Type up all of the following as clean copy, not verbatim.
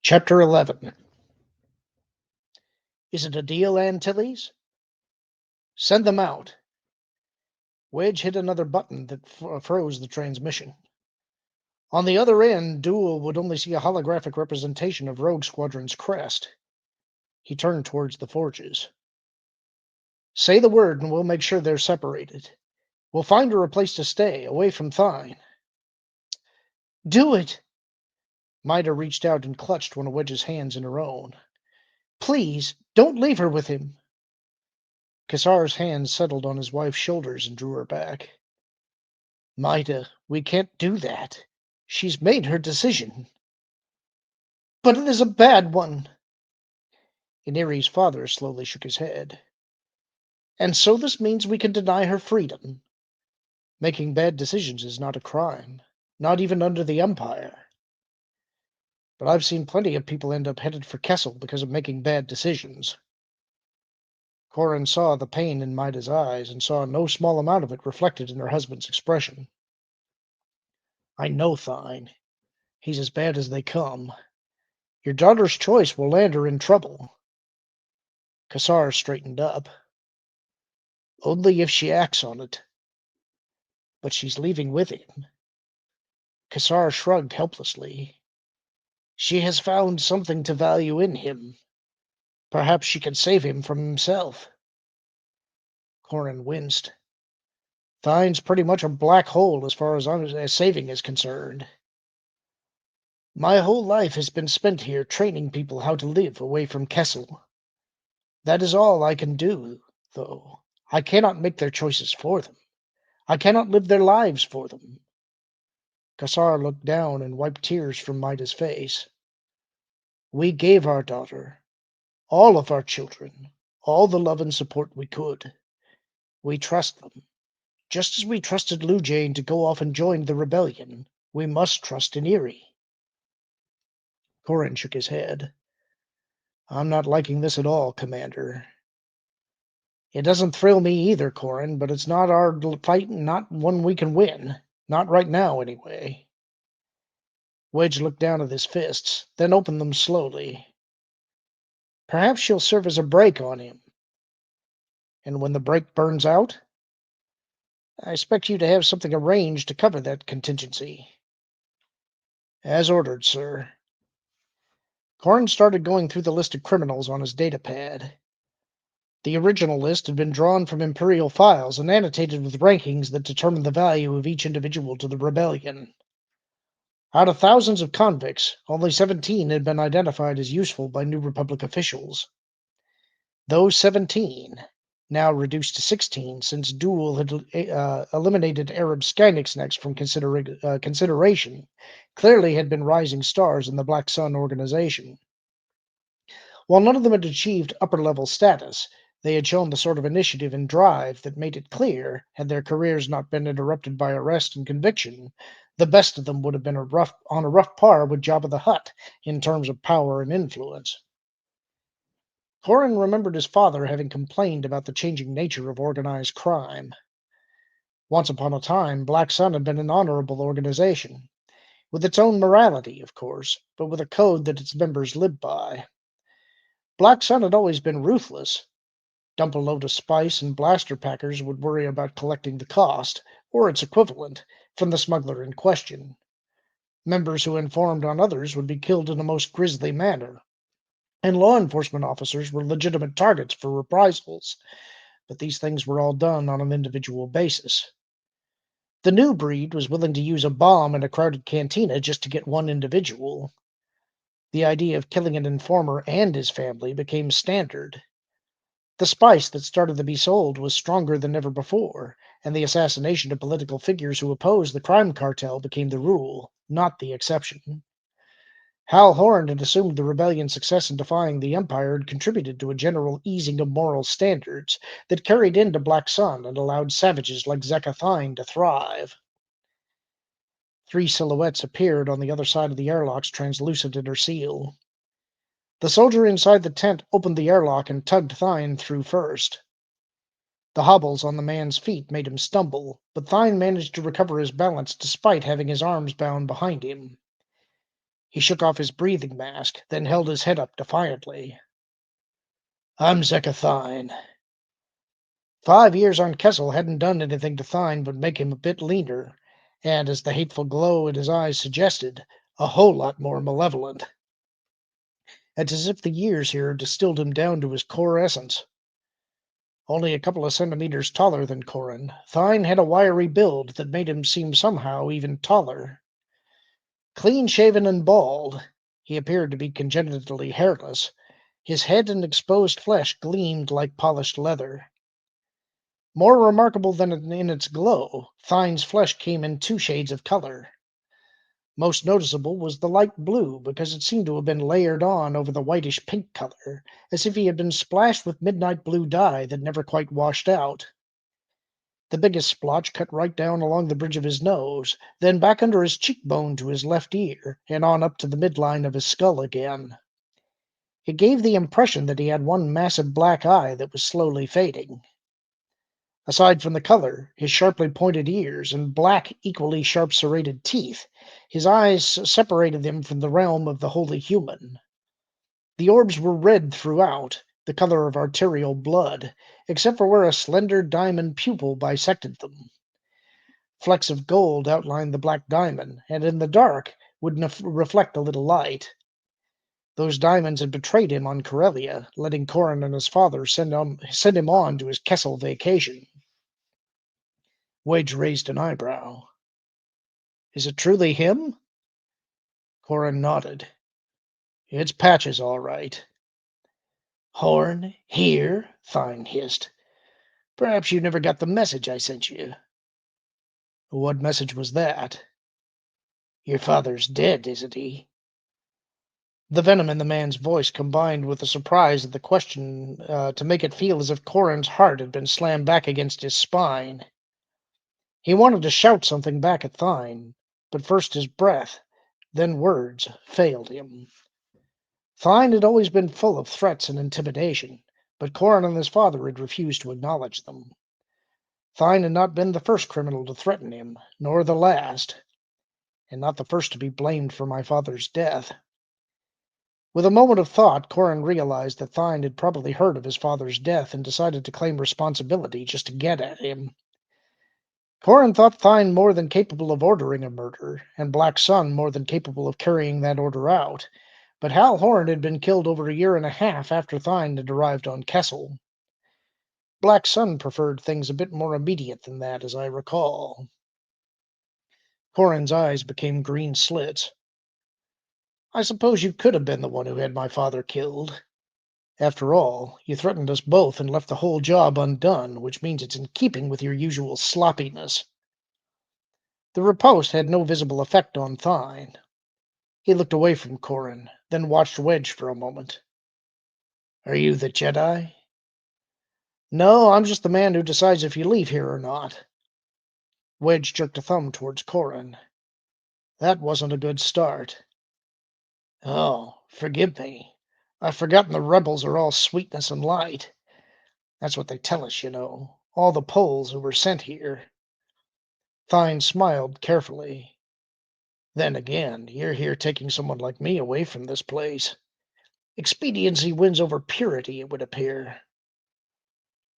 Chapter 11. Is it a deal, Antilles? Send them out. Wedge hit another button that froze the transmission. On the other end, Duel would only see a holographic representation of Rogue Squadron's crest. He turned towards the forges. Say the word and we'll make sure they're separated. We'll find her a place to stay, away from Thine. Do it! Mida reached out and clutched one of Wedge's hands in her own. Please, don't leave her with him. Kassar's hand settled on his wife's shoulders and drew her back. Mida, we can't do that. She's made her decision. But it is a bad one. Iniri's father slowly shook his head. And so this means we can deny her freedom. Making bad decisions is not a crime, not even under the Empire. But I've seen plenty of people end up headed for Kessel because of making bad decisions. Corin saw the pain in Mida's eyes and saw no small amount of it reflected in her husband's expression. I know Thine. He's as bad as they come. Your daughter's choice will land her in trouble. Kassar straightened up. Only if she acts on it. But she's leaving with him. Kassar shrugged helplessly. She has found something to value in him. Perhaps she can save him from himself. Corin winced. Thine's pretty much a black hole as far as saving is concerned. My whole life has been spent here training people how to live away from Kessel. That is all I can do, though. I cannot make their choices for them. I cannot live their lives for them. Kassar looked down and wiped tears from Mida's face. We gave our daughter, all of our children, all the love and support we could. We trust them. Just as we trusted Lou Jane to go off and join the rebellion, we must trust Iniri. Corin shook his head. I'm not liking this at all, Commander. It doesn't thrill me either, Corin, but it's not our fight and not one we can win. Not right now, anyway. Wedge looked down at his fists, then opened them slowly. Perhaps she'll serve as a brake on him. And when the brake burns out, I expect you to have something arranged to cover that contingency. As ordered, sir. Corin started going through the list of criminals on his datapad. The original list had been drawn from Imperial files and annotated with rankings that determined the value of each individual to the rebellion. Out of thousands of convicts, only 17 had been identified as useful by New Republic officials. Those 17, now reduced to 16 since Duel had eliminated Arab Skyniks from consideration, clearly had been rising stars in the Black Sun organization. While none of them had achieved upper-level status, they had shown the sort of initiative and drive that made it clear, had their careers not been interrupted by arrest and conviction, the best of them would have been on a rough par with Jabba the Hutt in terms of power and influence. Corin remembered his father having complained about the changing nature of organized crime. Once upon a time, Black Sun had been an honorable organization, with its own morality, of course, but with a code that its members lived by. Black Sun had always been ruthless. Dump a load of spice and blaster packers would worry about collecting the cost, or its equivalent, from the smuggler in question. Members who informed on others would be killed in a most grisly manner, and law enforcement officers were legitimate targets for reprisals, but these things were all done on an individual basis. The new breed was willing to use a bomb in a crowded cantina just to get one individual. The idea of killing an informer and his family became standard. The spice that started to be sold was stronger than ever before, and the assassination of political figures who opposed the crime cartel became the rule, not the exception. Hal Horn had assumed the rebellion's success in defying the Empire had contributed to a general easing of moral standards that carried into Black Sun and allowed savages like Zekathine to thrive. 3 silhouettes appeared on the other side of the airlock's translucent inner seal. The soldier inside the tent opened the airlock and tugged Thine through first. The hobbles on the man's feet made him stumble, but Thine managed to recover his balance despite having his arms bound behind him. He shook off his breathing mask, then held his head up defiantly. I'm Zekathine. 5 years on Kessel hadn't done anything to Thine but make him a bit leaner, and, as the hateful glow in his eyes suggested, a whole lot more malevolent. It's as if the years here distilled him down to his core essence. Only a couple of centimeters taller than Corin, Thine had a wiry build that made him seem somehow even taller. Clean shaven and bald, he appeared to be congenitally hairless. His head and exposed flesh gleamed like polished leather. More remarkable than in its glow, Thine's flesh came in two shades of color. Most noticeable was the light blue, because it seemed to have been layered on over the whitish pink color, as if he had been splashed with midnight blue dye that never quite washed out. The biggest splotch cut right down along the bridge of his nose, then back under his cheekbone to his left ear, and on up to the midline of his skull again. It gave the impression that he had one massive black eye that was slowly fading. Aside from the color, his sharply pointed ears, and black, equally sharp serrated teeth, his eyes separated them from the realm of the wholly human. The orbs were red throughout, the color of arterial blood, except for where a slender diamond pupil bisected them. Flecks of gold outlined the black diamond, and in the dark would reflect a little light. Those diamonds had betrayed him on Corellia, letting Corin and his father send him on to his Kessel vacation. Wedge raised an eyebrow. Is it truly him? Corin nodded. It's Patches, all right. Horn, here, Thine hissed. Perhaps you never got the message I sent you. What message was that? Your father's dead, isn't he? The venom in the man's voice combined with the surprise of the question to make it feel as if Corin's heart had been slammed back against his spine. He wanted to shout something back at Thine, but first his breath, then words, failed him. Thine had always been full of threats and intimidation, but Corin and his father had refused to acknowledge them. Thine had not been the first criminal to threaten him, nor the last, and not the first to be blamed for my father's death. With a moment of thought, Corin realized that Thine had probably heard of his father's death and decided to claim responsibility just to get at him. Corin thought Thine more than capable of ordering a murder, and Black Sun more than capable of carrying that order out, but Hal Horn had been killed over a year and a half after Thine had arrived on Kessel. Black Sun preferred things a bit more immediate than that, as I recall. Corin's eyes became green slits. I suppose you could have been the one who had my father killed. After all, you threatened us both and left the whole job undone, which means it's in keeping with your usual sloppiness. The riposte had no visible effect on Thine. He looked away from Corin, then watched Wedge for a moment. Are you the Jedi? No, I'm just the man who decides if you leave here or not. Wedge jerked a thumb towards Corin. That wasn't a good start. Oh, forgive me. I've forgotten the rebels are all sweetness and light. That's what they tell us, you know. All the Poles who were sent here. Thine smiled carefully. Then again, you're here taking someone like me away from this place. Expediency wins over purity, it would appear.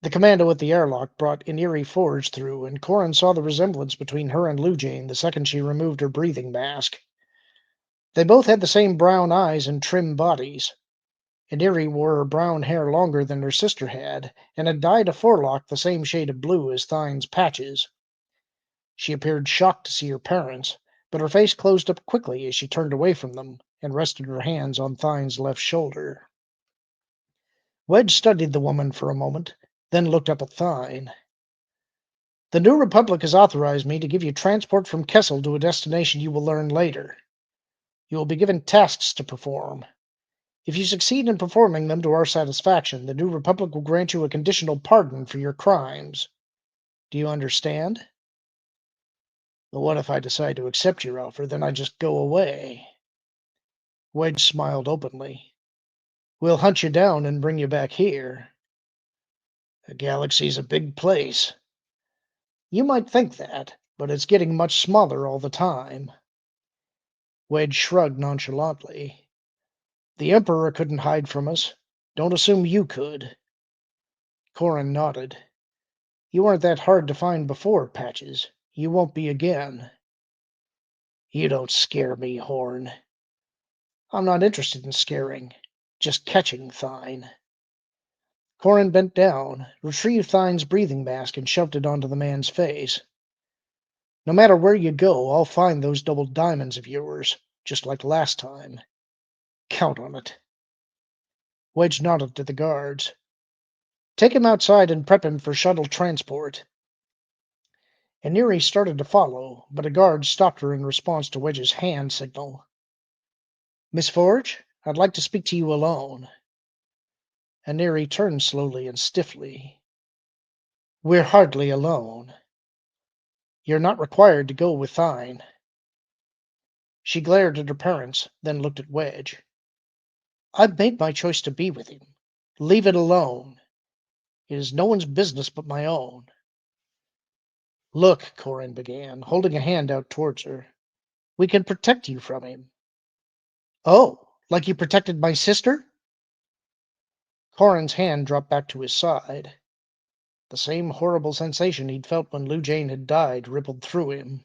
The commando at the airlock brought Iniri Forge through, and Corin saw the resemblance between her and Lujane the second she removed her breathing mask. They both had the same brown eyes and trim bodies. Iniri wore her brown hair longer than her sister had, and had dyed a forelock the same shade of blue as Thine's patches. She appeared shocked to see her parents, but her face closed up quickly as she turned away from them and rested her hands on Thine's left shoulder. Wedge studied the woman for a moment, then looked up at Thine. The New Republic has authorized me to give you transport from Kessel to a destination you will learn later. You will be given tasks to perform. If you succeed in performing them to our satisfaction, the New Republic will grant you a conditional pardon for your crimes. Do you understand? But what if I decide to accept your offer, then I just go away? Wedge smiled openly. We'll hunt you down and bring you back here. The galaxy's a big place. You might think that, but it's getting much smaller all the time. Wedge shrugged nonchalantly. The Emperor couldn't hide from us. Don't assume you could. Corin nodded. You weren't that hard to find before, Patches. You won't be again. You don't scare me, Horn. I'm not interested in scaring, just catching Thine. Corin bent down, retrieved Thine's breathing mask, and shoved it onto the man's face. No matter where you go, I'll find those double diamonds of yours, just like last time. Count on it. Wedge nodded to the guards. Take him outside and prep him for shuttle transport. Aniri started to follow, but a guard stopped her in response to Wedge's hand signal. Miss Forge, I'd like to speak to you alone. Aniri turned slowly and stiffly. We're hardly alone. You're not required to go with Thine. She glared at her parents, then looked at Wedge. I've made my choice to be with him. Leave it alone. It is no one's business but my own. Look, Corin began, holding a hand out towards her. We can protect you from him. Oh, like you protected my sister? Corin's hand dropped back to his side. The same horrible sensation he'd felt when Lou Jane had died rippled through him.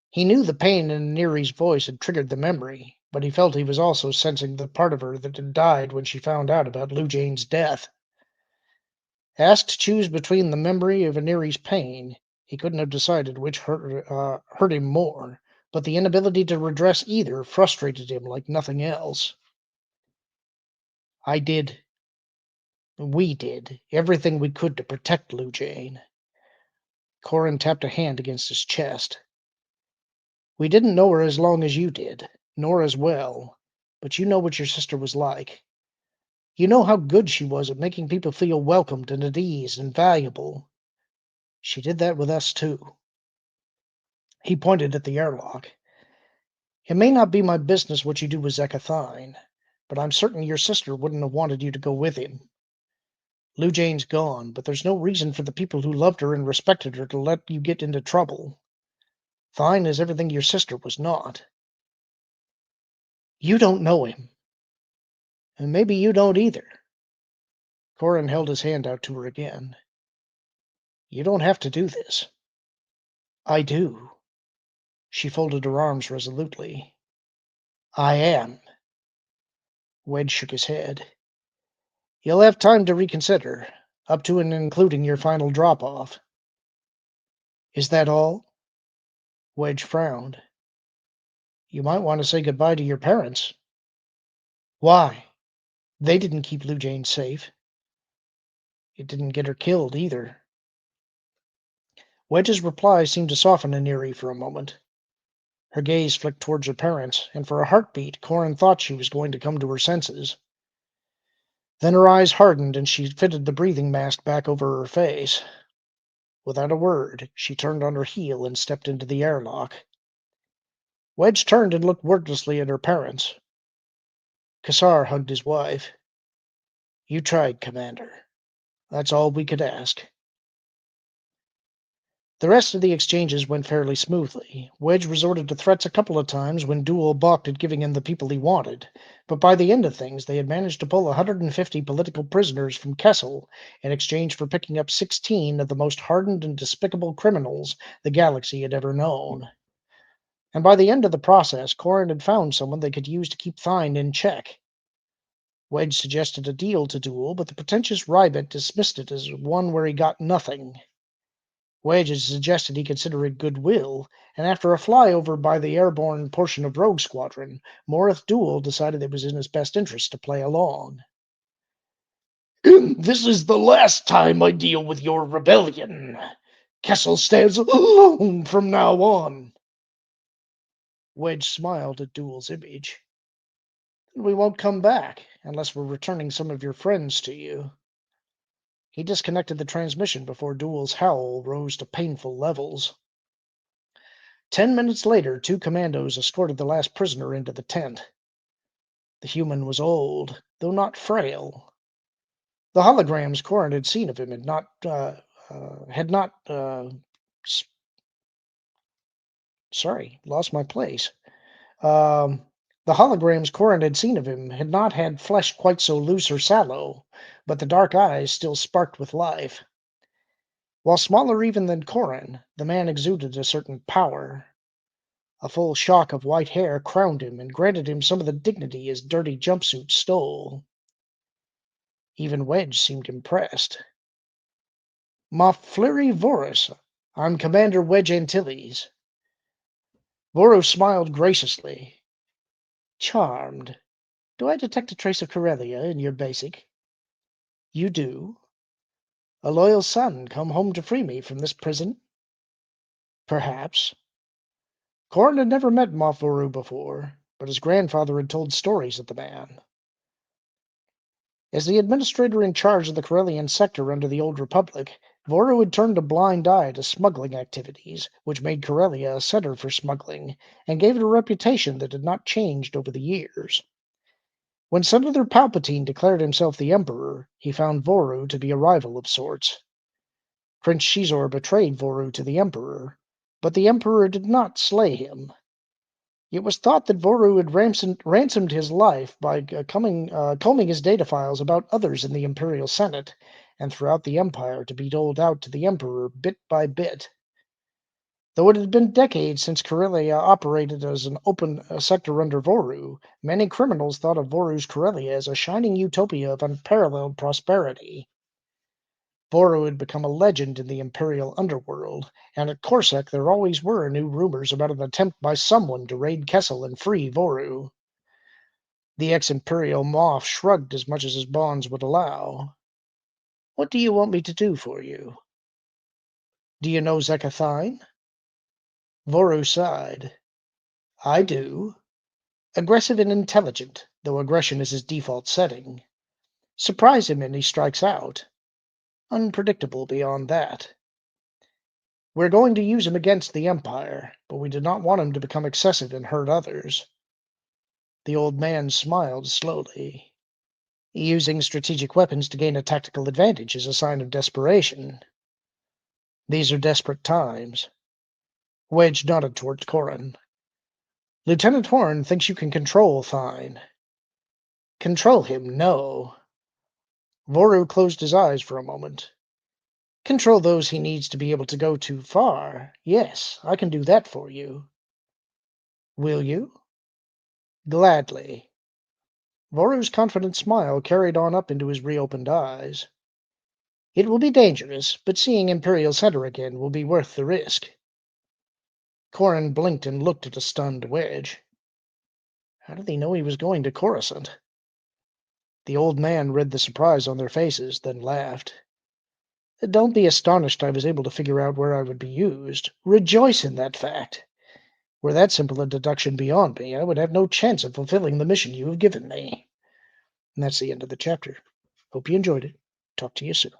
He knew the pain in Neri's voice had triggered the memory, but he felt he was also sensing the part of her that had died when she found out about Lou Jane's death. Asked to choose between the memory of Neri's pain, he couldn't have decided which hurt him more, but the inability to redress either frustrated him like nothing else. We did, everything we could to protect Lou Jane. Corin tapped a hand against his chest. We didn't know her as long as you did, nor as well, but you know what your sister was like. You know how good she was at making people feel welcomed and at ease and valuable. She did that with us, too. He pointed at the airlock. It may not be my business what you do with Zekathine, but I'm certain your sister wouldn't have wanted you to go with him. Lou Jane's gone, but there's no reason for the people who loved her and respected her to let you get into trouble. Thine is everything your sister was not. You don't know him. And maybe you don't either. Corin held his hand out to her again. You don't have to do this. I do. She folded her arms resolutely. I am. Wedge shook his head. You'll have time to reconsider, up to and including your final drop-off. Is that all? Wedge frowned. You might want to say goodbye to your parents. Why? They didn't keep Lou Jane safe. It didn't get her killed, either. Wedge's reply seemed to soften Aniri for a moment. Her gaze flicked towards her parents, and for a heartbeat, Corin thought she was going to come to her senses. Then her eyes hardened, and she fitted the breathing mask back over her face. Without a word, she turned on her heel and stepped into the airlock. Wedge turned and looked wordlessly at her parents. Kassar hugged his wife. You tried, Commander. That's all we could ask. The rest of the exchanges went fairly smoothly. Wedge resorted to threats a couple of times when Duel balked at giving him the people he wanted, but by the end of things they had managed to pull 150 political prisoners from Kessel in exchange for picking up 16 of the most hardened and despicable criminals the galaxy had ever known. And by the end of the process, Corin had found someone they could use to keep Thine in check. Wedge suggested a deal to Duel, but the pretentious Rybit dismissed it as one where he got nothing. Wedge had suggested he consider it goodwill, and after a flyover by the airborne portion of Rogue Squadron, Morith Duel decided it was in his best interest to play along. This is the last time I deal with your rebellion. Kessel stands alone from now on. Wedge smiled at Duel's image. We won't come back, unless we're returning some of your friends to you. He disconnected the transmission before Duel's howl rose to painful levels. 10 minutes later, 2 commandos escorted the last prisoner into the tent. The human was old, though not frail. The holograms Corin had seen of him lost my place. Um, the holograms Corin had seen of him had not had flesh quite so loose or sallow, but the dark eyes still sparked with life. While smaller even than Corin, the man exuded a certain power. A full shock of white hair crowned him and granted him some of the dignity his dirty jumpsuit stole. Even Wedge seemed impressed. Ma fleury voris, I'm Commander Wedge Antilles. Voros smiled graciously. Charmed. Do I detect a trace of Corellia in your basic? You do? A loyal son come home to free me from this prison? Perhaps. Corin had never met Moff before, but his grandfather had told stories of the man. As the administrator in charge of the Corellian sector under the Old Republic, Voru had turned a blind eye to smuggling activities, which made Corellia a center for smuggling, and gave it a reputation that had not changed over the years. When Senator Palpatine declared himself the Emperor, he found Voru to be a rival of sorts. Prince Shizor betrayed Voru to the Emperor, but the Emperor did not slay him. It was thought that Voru had ransomed his life by combing his data files about others in the Imperial Senate and throughout the Empire to be doled out to the Emperor bit by bit. Though it had been decades since Corellia operated as an open sector under Voru, many criminals thought of Voru's Corellia as a shining utopia of unparalleled prosperity. Voru had become a legend in the Imperial underworld, and at Corsac there always were new rumors about an attempt by someone to raid Kessel and free Voru. The ex-Imperial Moff shrugged as much as his bonds would allow. What do you want me to do for you? Do you know Zekathine? Voru sighed. I do. Aggressive and intelligent, though aggression is his default setting. Surprise him and he strikes out. Unpredictable beyond that. We're going to use him against the Empire, but we do not want him to become excessive and hurt others. The old man smiled slowly. Using strategic weapons to gain a tactical advantage is a sign of desperation. These are desperate times. Wedge nodded towards Corin. Lieutenant Horn thinks you can control Thine. Control him, no. Voru closed his eyes for a moment. Control those he needs to be able to go too far. Yes, I can do that for you. Will you? Gladly. Voru's confident smile carried on up into his reopened eyes. It will be dangerous, but seeing Imperial Center again will be worth the risk. Corin blinked and looked at a stunned Wedge. How did they know he was going to Coruscant? The old man read the surprise on their faces, then laughed. Don't be astonished I was able to figure out where I would be used. Rejoice in that fact. Were that simple a deduction beyond me, I would have no chance of fulfilling the mission you have given me. And that's the end of the chapter. Hope you enjoyed it. Talk to you soon.